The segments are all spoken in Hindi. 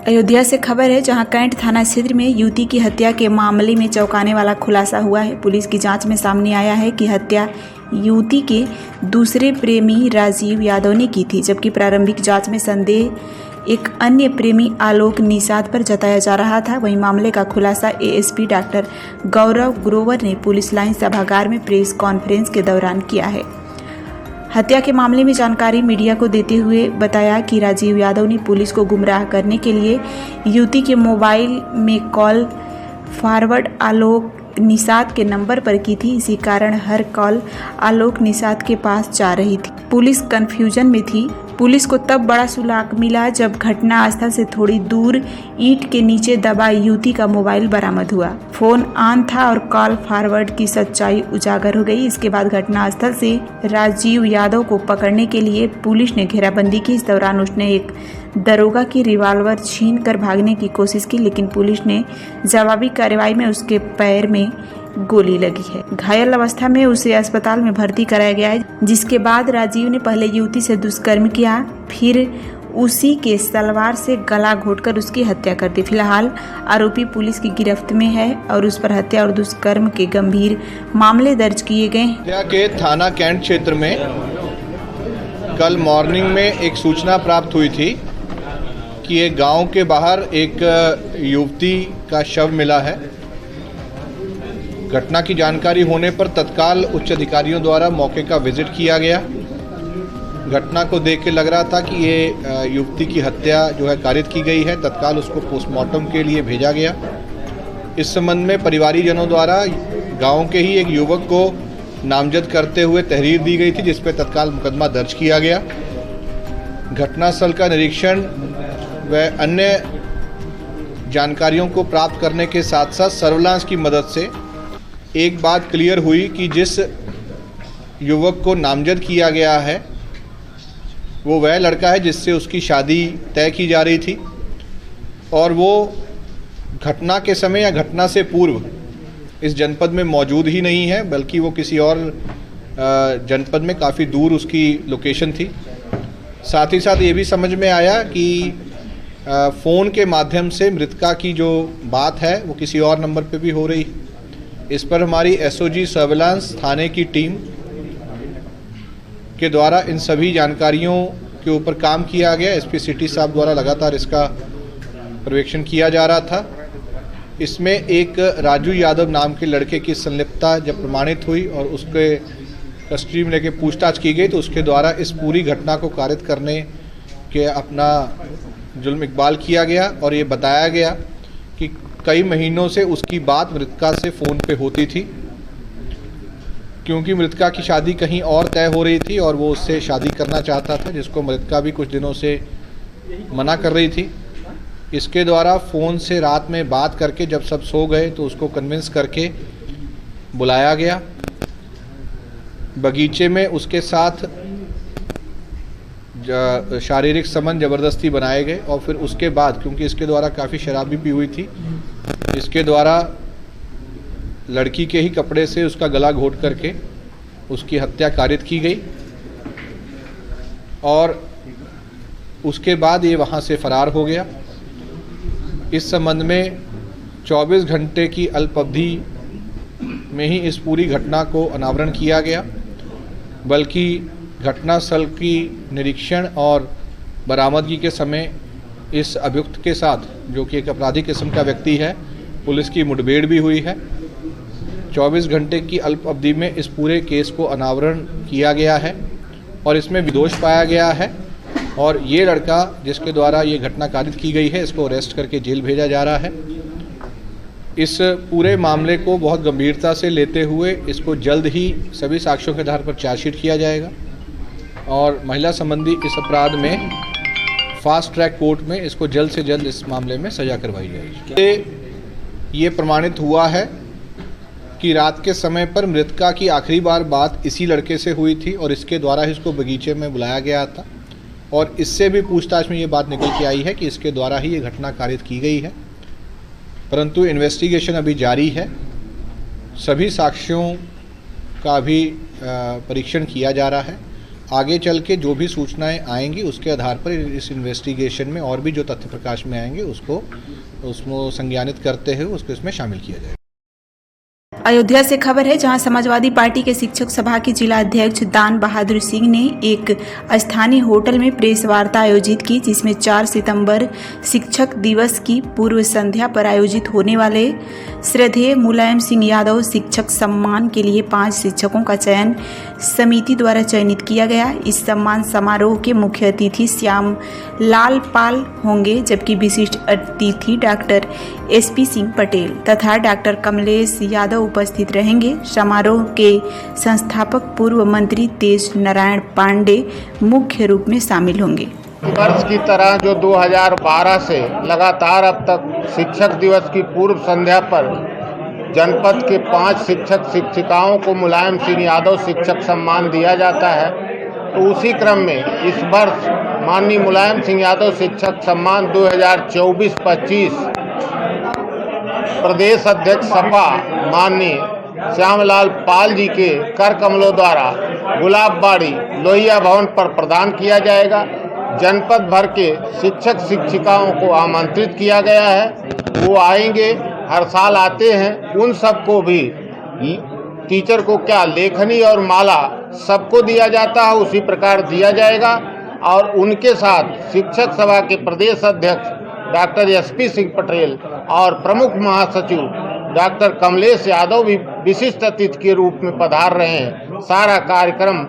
अयोध्या से खबर है, जहां कैंट थाना क्षेत्र में युवती की हत्या के मामले में चौंकाने वाला खुलासा हुआ है। पुलिस की जांच में सामने आया है कि हत्या युवती के दूसरे प्रेमी राजीव यादव ने की थी, जबकि प्रारंभिक जांच में संदेह एक अन्य प्रेमी आलोक निषाद पर जताया जा रहा था। वहीं मामले का खुलासा एएसपी डॉक्टर गौरव ग्रोवर ने पुलिस लाइन सभागार में प्रेस कॉन्फ्रेंस के दौरान किया है। हत्या के मामले में जानकारी मीडिया को देते हुए बताया कि राजीव यादव ने पुलिस को गुमराह करने के लिए युवती के मोबाइल में कॉल फॉरवर्ड आलोक निषाद के नंबर पर की थी। इसी कारण हर कॉल आलोक निषाद के पास जा रही थी। पुलिस कंफ्यूजन में थी। पुलिस को तब बड़ा सुराग मिला जब घटनास्थल से थोड़ी दूर ईंट के नीचे दबा युवती का मोबाइल बरामद हुआ। फोन ऑन था और कॉल फॉरवर्ड की सच्चाई उजागर हो गई। इसके बाद घटनास्थल से राजीव यादव को पकड़ने के लिए पुलिस ने घेराबंदी की। इस दौरान उसने एक दरोगा की रिवॉल्वर छीन कर भागने की कोशिश की, लेकिन पुलिस ने जवाबी कार्रवाई में उसके पैर में गोली लगी है। घायल अवस्था में उसे अस्पताल में भर्ती कराया गया है, जिसके बाद राजीव ने पहले युवती से दुष्कर्म किया, फिर उसी के तलवार से गला घोंटकर उसकी हत्या कर दी। फिलहाल आरोपी पुलिस की गिरफ्त में है और उस पर हत्या और दुष्कर्म के गंभीर मामले दर्ज किए गए हैं। हत्या के थाना कैंट क्षेत्र में कल मॉर्निंग में एक सूचना प्राप्त हुई थी कि एक गांव के बाहर एक युवती का शव मिला है। घटना की जानकारी होने पर तत्काल उच्च अधिकारियों द्वारा मौके का विजिट किया गया। घटना को देख के लग रहा था कि ये युवती की हत्या जो है कारित की गई है। तत्काल उसको पोस्टमार्टम के लिए भेजा गया। इस संबंध में परिवारीजनों द्वारा गांव के ही एक युवक को नामजद करते हुए तहरीर दी गई थी, जिस पर तत्काल मुकदमा दर्ज किया गया। घटनास्थल का निरीक्षण व अन्य जानकारियों को प्राप्त करने के साथ साथ सर्विलांस की मदद से एक बात क्लियर हुई कि जिस युवक को नामजद किया गया है वो वह लड़का है जिससे उसकी शादी तय की जा रही थी, और वो घटना के समय या घटना से पूर्व इस जनपद में मौजूद ही नहीं है, बल्कि वो किसी और जनपद में काफ़ी दूर उसकी लोकेशन थी। साथ ही साथ ये भी समझ में आया कि फ़ोन के माध्यम से मृतका की जो बात है वो किसी और नंबर पे भी हो रही। इस पर हमारी एसओजी सर्विलांस थाने की टीम के द्वारा इन सभी जानकारियों के ऊपर काम किया गया। एसपी सिटी साहब द्वारा लगातार इसका पर्यवेक्षण किया जा रहा था। इसमें एक राजू यादव नाम के लड़के की संलिप्तता जब प्रमाणित हुई और उसके कस्टडी में लेके पूछताछ की गई, तो उसके द्वारा इस पूरी घटना को कारित करने के अपना जुल्म इकबाल किया गया और ये बताया गया कि कई महीनों से उसकी बात मृतका से फ़ोन पे होती थी, क्योंकि मृतका की शादी कहीं और तय हो रही थी और वो उससे शादी करना चाहता था, जिसको मृतका भी कुछ दिनों से मना कर रही थी। इसके द्वारा फ़ोन से रात में बात करके जब सब सो गए तो उसको कन्विंस करके बुलाया गया। बगीचे में उसके साथ शारीरिक संबंध ज़बरदस्ती बनाए गए और फिर उसके बाद, क्योंकि इसके द्वारा काफ़ी शराब भी पी हुई थी, इसके द्वारा लड़की के ही कपड़े से उसका गला घोंट करके उसकी हत्या कारित की गई और उसके बाद ये वहाँ से फरार हो गया। इस संबंध में 24 घंटे की अल्प अवधि में ही इस पूरी घटना को अनावरण किया गया, बल्कि घटनास्थल की निरीक्षण और बरामदगी के समय इस अभियुक्त के साथ, जो कि एक अपराधी किस्म का व्यक्ति है, पुलिस की मुठभेड़ भी हुई है। 24 घंटे की अल्प अवधि में इस पूरे केस को अनावरण किया गया है और इसमें विदोष पाया गया है और ये लड़का जिसके द्वारा ये घटना कारित की गई है, इसको अरेस्ट करके जेल भेजा जा रहा है। इस पूरे मामले को बहुत गंभीरता से लेते हुए इसको जल्द ही सभी साक्ष्यों के आधार पर चार्जशीट किया जाएगा और महिला संबंधी इस अपराध में फास्ट ट्रैक कोर्ट में इसको जल्द से जल्द इस मामले में सजा करवाई जाएगी। ये प्रमाणित हुआ है कि रात के समय पर मृतका की आखिरी बार बात इसी लड़के से हुई थी और इसके द्वारा ही इसको बगीचे में बुलाया गया था और इससे भी पूछताछ में ये बात निकल के आई है कि इसके द्वारा ही ये घटना कारित की गई है। परंतु इन्वेस्टिगेशन अभी जारी है। सभी साक्ष्यों का भी परीक्षण किया जा रहा है। आगे चल के जो भी सूचनाएं आएंगी उसके आधार पर इस इन्वेस्टिगेशन में और भी जो तथ्य प्रकाश में आएंगे उसको संज्ञानित करते हुए उसको इसमें शामिल किया जाएगा। अयोध्या से खबर है, जहां समाजवादी पार्टी के शिक्षक सभा के जिला अध्यक्ष दान बहादुर सिंह ने एक स्थानीय होटल में प्रेस वार्ता आयोजित की, जिसमें 4 सितंबर शिक्षक दिवस की पूर्व संध्या पर आयोजित होने वाले श्रद्धेय मुलायम सिंह यादव शिक्षक सम्मान के लिए 5 शिक्षकों का चयन समिति द्वारा चयनित किया गया। इस सम्मान समारोह के मुख्य अतिथि श्याम लाल पाल होंगे, जबकि विशिष्ट अतिथि डॉक्टर SP सिंह पटेल तथा डॉक्टर कमलेश यादव उपस्थित रहेंगे। समारोह के संस्थापक पूर्व मंत्री तेज नारायण पांडे मुख्य रूप में शामिल होंगे। वर्ष की तरह जो 2012 से लगातार अब तक शिक्षक दिवस की पूर्व संध्या पर जनपद के 5 शिक्षक शिक्षिकाओं को मुलायम सिंह यादव शिक्षक सम्मान दिया जाता है, तो उसी क्रम में इस वर्ष माननीय मुलायम सिंह यादव शिक्षक सम्मान 2024-25 प्रदेश अध्यक्ष सपा माननीय श्यामलाल पाल जी के कर कमलों द्वारा गुलाबबाड़ी लोहिया भवन पर प्रदान किया जाएगा। जनपद भर के शिक्षक शिक्षिकाओं को आमंत्रित किया गया है, वो आएंगे, हर साल आते हैं। उन सबको भी टीचर को क्या लेखनी और माला सबको दिया जाता है, उसी प्रकार दिया जाएगा। और उनके साथ शिक्षक सभा के प्रदेश अध्यक्ष डॉक्टर SP सिंह पटेल और प्रमुख महासचिव डॉक्टर कमलेश यादव भी विशिष्ट अतिथि के रूप में पधार रहे हैं। सारा कार्यक्रम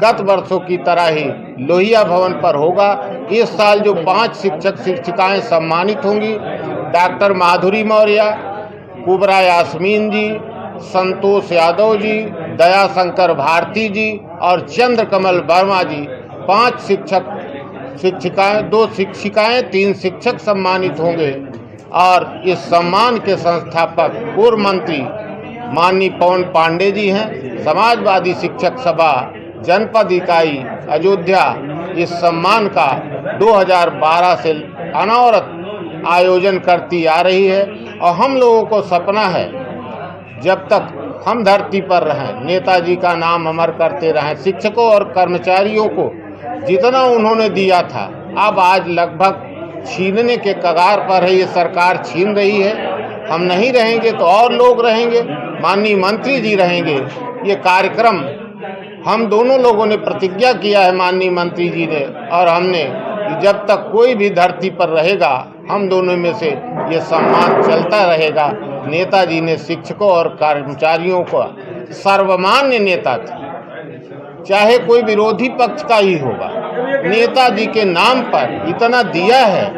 गत वर्षों की तरह ही लोहिया भवन पर होगा। इस साल जो 5 शिक्षक शिक्षिकाएं सम्मानित होंगी, डॉक्टर माधुरी मौर्य, कुबरा यास्मीन जी, संतोष यादव जी, दया शंकर भारती जी और चंद्रकमल वर्मा जी, 5 शिक्षक शिक्षिकाएं, 2 शिक्षिकाएं, 3 शिक्षक सम्मानित होंगे। और इस सम्मान के संस्थापक पूर्व मंत्री माननीय पवन पांडे जी हैं। समाजवादी शिक्षक सभा जनपद इकाई अयोध्या इस सम्मान का 2012 से अनवरत आयोजन करती आ रही है और हम लोगों को सपना है जब तक हम धरती पर रहें नेताजी का नाम अमर करते रहें। शिक्षकों और कर्मचारियों को जितना उन्होंने दिया था अब आज लगभग छीनने के कगार पर है, ये सरकार छीन रही है। हम नहीं रहेंगे तो और लोग रहेंगे, माननीय मंत्री जी रहेंगे। ये कार्यक्रम हम दोनों लोगों ने प्रतिज्ञा किया है, माननीय मंत्री जी ने और हमने, कि जब तक कोई भी धरती पर रहेगा हम दोनों में से ये सम्मान चलता रहेगा। नेताजी ने शिक्षकों और कर्मचारियों को सर्वमान्य नेता थे, चाहे कोई विरोधी पक्ष का ही होगा, नेताजी के नाम पर इतना दिया है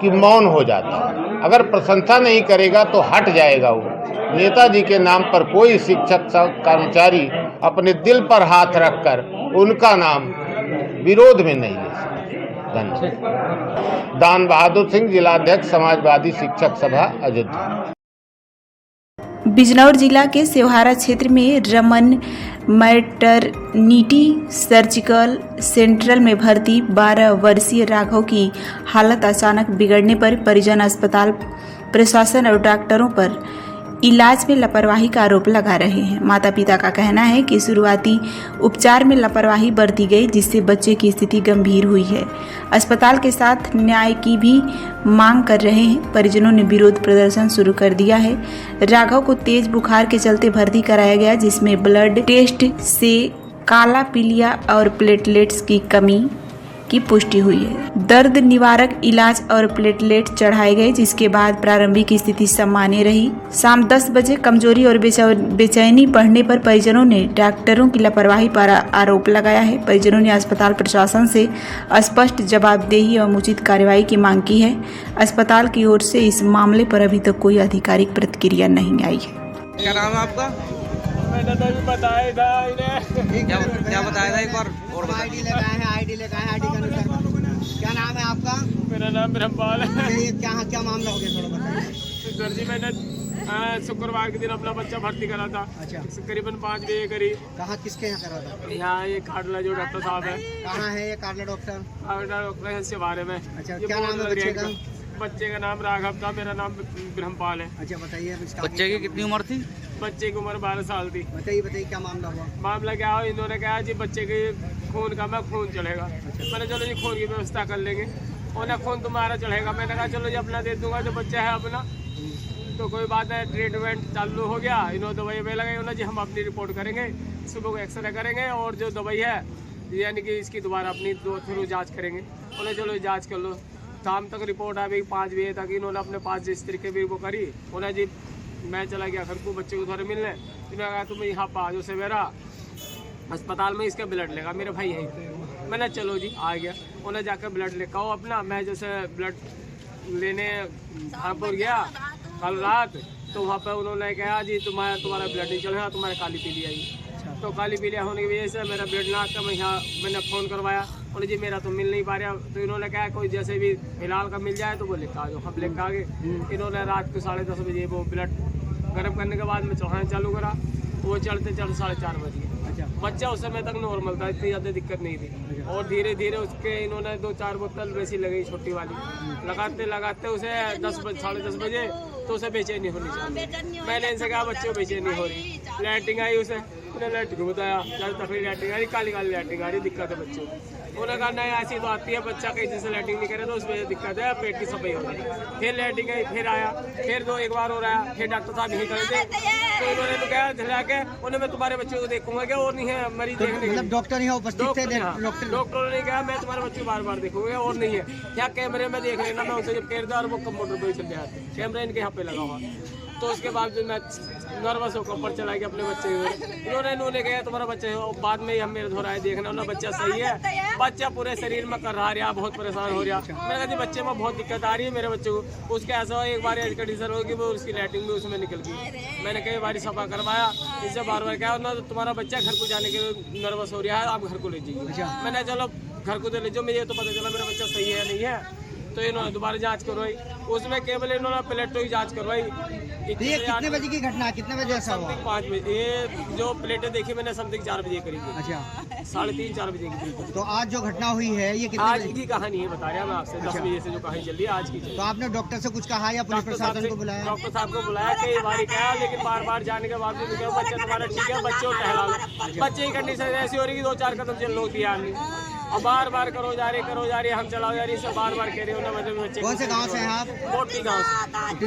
कि मौन हो जाता है। अगर प्रशंसा नहीं करेगा तो हट जाएगा वो। नेताजी के नाम पर कोई शिक्षक कर्मचारी अपने दिल पर हाथ रखकर उनका नाम विरोध में नहीं ले सकता। धन्यवाद। दान बहादुर सिंह, जिलाध्यक्ष समाजवादी शिक्षक सभा अयोध्या। बिजनौर जिला के सेवहारा क्षेत्र में रमन मैटरनिटी सर्जिकल सेंट्रल में भर्ती 12 वर्षीय राघव की हालत अचानक बिगड़ने पर परिजन अस्पताल प्रशासन और डॉक्टरों पर इलाज में लापरवाही का आरोप लगा रहे हैं। माता पिता का कहना है कि शुरुआती उपचार में लापरवाही बरती गई, जिससे बच्चे की स्थिति गंभीर हुई है। अस्पताल के साथ न्याय की भी मांग कर रहे हैं। परिजनों ने विरोध प्रदर्शन शुरू कर दिया है। राघव को तेज बुखार के चलते भर्ती कराया गया, जिसमें ब्लड टेस्ट से काला पीलिया और प्लेटलेट्स की कमी की पुष्टि हुई है। दर्द निवारक इलाज और प्लेटलेट चढ़ाए गए, जिसके बाद प्रारंभिक स्थिति सामान्य रही। शाम 10 बजे कमजोरी और बेचैनी बढ़ने पर परिजनों ने डॉक्टरों की लापरवाही पर आरोप लगाया है। परिजनों ने अस्पताल प्रशासन से स्पष्ट जवाबदेही एवं उचित कार्रवाई की मांग की है। अस्पताल की ओर से इस मामले पर अभी तक कोई आधिकारिक प्रतिक्रिया नहीं आई है। क्या नाम है आपका? मैंने तो भी बताया था इन्हें। क्या बताया था एक बार और बता। आईडी लगाए हैं, आईडी का अनुसार। क्या नाम है आपका? मेरा नाम ब्रह्मपाल है। ये क्या मामला हो गया, थोड़ा बताइए। सर जी, मैंने शुक्रवार के दिन अपना बच्चा भर्ती करा था। अच्छा। करीबन 5 बजे करीब। कहाँ किसके यहाँ करा था? यहाँ ये कार्डला जो डॉक्टर साहब है। कहाँ है ये कार्डला डॉक्टर? डॉक्टर से बारे में। अच्छा, क्या नाम है बच्चे का? बच्चे का नाम राघव था, मेरा नाम ब्रह्मपाल है। अच्छा, बताइए। बच्चे की कितनी उम्र थी? बच्चे की उम्र 12 साल थी। बताइए क्या मामला हुआ? मामला क्या हो, इन्होंने कहा जी बच्चे के खून का मैं खून चढ़ेगा। मैंने चलो जी खून की व्यवस्था कर लेंगे, उन्हें खून तुम्हारा चढ़ेगा। मैंने कहा चलो जी अपना दे दूंगा, जो बच्चा है अपना तो कोई बात नहीं। ट्रीटमेंट चालू हो गया, इन्होंने दवाई में लगाई। उन्होंने जी हम अपनी रिपोर्ट करेंगे, सुबह को एक्सरे करेंगे और जो दवाई है यानी कि इसकी दोबारा अपनी थ्रू जांच करेंगे। उन्हें चलो जांच कर लो। शाम तक रिपोर्ट आ गई 5 बजे तक। इन्होंने अपने पास जिस तरीके भी वो करी। उन्हें जी मैं चला गया घर को बच्चे को थोड़े मिलने। इन्होंने कहा तुम यहाँ पा जो सवेरा अस्पताल में इसका ब्लड लेगा, मेरे भाई है। मैंने चलो जी आ गया। उन्हें जाकर ब्लड लेकर आओ अपना। मैं जैसे ब्लड लेने धामपुर गया कल रात, तो वहाँ पर उन्होंने कहा जी तुम्हारा ब्लड नहीं चल रहा, तुम्हारे काली पीली आई। तो काली पीलिया होने की वजह से मेरा ब्लड ना आता। मैं यहाँ मैंने फ़ोन करवाया, बोले जी मेरा तो मिल नहीं पा रहा। तो इन्होंने कहा कोई जैसे भी फिलहाल का मिल जाए तो वो लेकर आ जाओ। हम लेकर आ गए। इन्होंने रात को 10:30 बजे वो ब्लड गर्म करने के बाद में चढ़ाना चालू करा। वो चढ़ते 4:30 बज गए। बच्चा उस समय तक नॉर्मल था, इतनी ज़्यादा दिक्कत नहीं थी। और धीरे धीरे उसके इन्होंने 2-4 बोतल वैसी लगी छोटी वाली। लगाते उसे 10-10:30 बजे तो उसे बेचैनी होनी चाहिए। मैंने इनसे कहा बच्चे को बेचैनी हो रही। लाइटिंग आई उसे, उन्हें लाइटिंग को बताया तफरी लाइटिंग आ रही, काली लाइटिंग आ रही, दिक्कत है बच्चों को। उन्होंने कहा नहीं ऐसी तो आती है, बच्चा कहीं जैसे लाइटिंग नहीं करे तो उसमें दिक्कत है, पेट की सफाई हो रही। फिर लाइटिंग आई, फिर आया, फिर 1 बार हो रहा है। फिर डॉक्टर साहब नहीं करे थे तो इन्होंने तो कहा झला के उन्हें मैं तुम्हारे बच्चों को देखूंगा क्या, और नहीं है मरीज देखने के। डॉक्टर नहीं उपस्थित थे? डॉक्टरों ने कहा मैं तुम्हारे बच्चों को बार देखूंगा और नहीं है क्या, कैमरे में देख लेना। मैं उनसे जब कह रहा और वो कंप्यूटर पर चल गया, कैमरा इनके यहाँ पे लगा हुआ। तो उसके बाद मैं नर्वस होकर ऊपर चला गया अपने बच्चे को। इन्होंने कहा तुम्हारा बच्चा है। और बाद में ही हम मेरे धोरा है देखना उन्हें बच्चा सही है। बच्चा पूरे शरीर में कर रहा, बहुत परेशान हो रहा। मैंने कहा जी बच्चे में बहुत दिक्कत आ रही है मेरे बच्चे को। उसके ऐसा हो एक बार ऐसी कंडीशन होगी वो उसकी लाइटिंग भी उसमें निकल गई। मैंने कई बार सफा करवाया, इससे बार कहा ना तुम्हारा बच्चा घर को जाने के लिए नर्वस हो रहा है, आप घर को ले जाइए। मैंने चलो घर को तो ले जाओ। मुझे तो पता चला मेरा बच्चा सही है नहीं है। तो इन्होंने दोबारा जांच करवाई, उसमें केवल इन्होंने प्लेटों की जांच करवाई। ये कितने बजे की घटना, कितने बजे ऐसा हुआ? 5 बजे। ये जो प्लेटें देखी मैंने समथिंग 4 बजे करीब। अच्छा, 3:30-4 बजे की करीब। तो आज जो घटना हुई है ये कितने आज बजे की कहानी है, बता रहा मैं आपसे। 10 बजे से जो कहानी चल रही है आज की। तो आपने डॉक्टर से कुछ कहा या पुलिस प्रशासन को बुलाया? डॉक्टर साहब को बुलाया, कई बार कहा, लेकिन बार जाने के बावजूद बच्चा तुम्हारा ठीक है, बच्चे को टहला लो। बच्चे की कंडीशन ऐसी हो रही कि 2-4 कदम चल लो दिया नहीं। और बार करो जा रही हम चलाओ जा रही, सब बार कह रहे हो ना। मतलब बच्चे कौन से गाँव से हैं आप? मोटी गाँव से।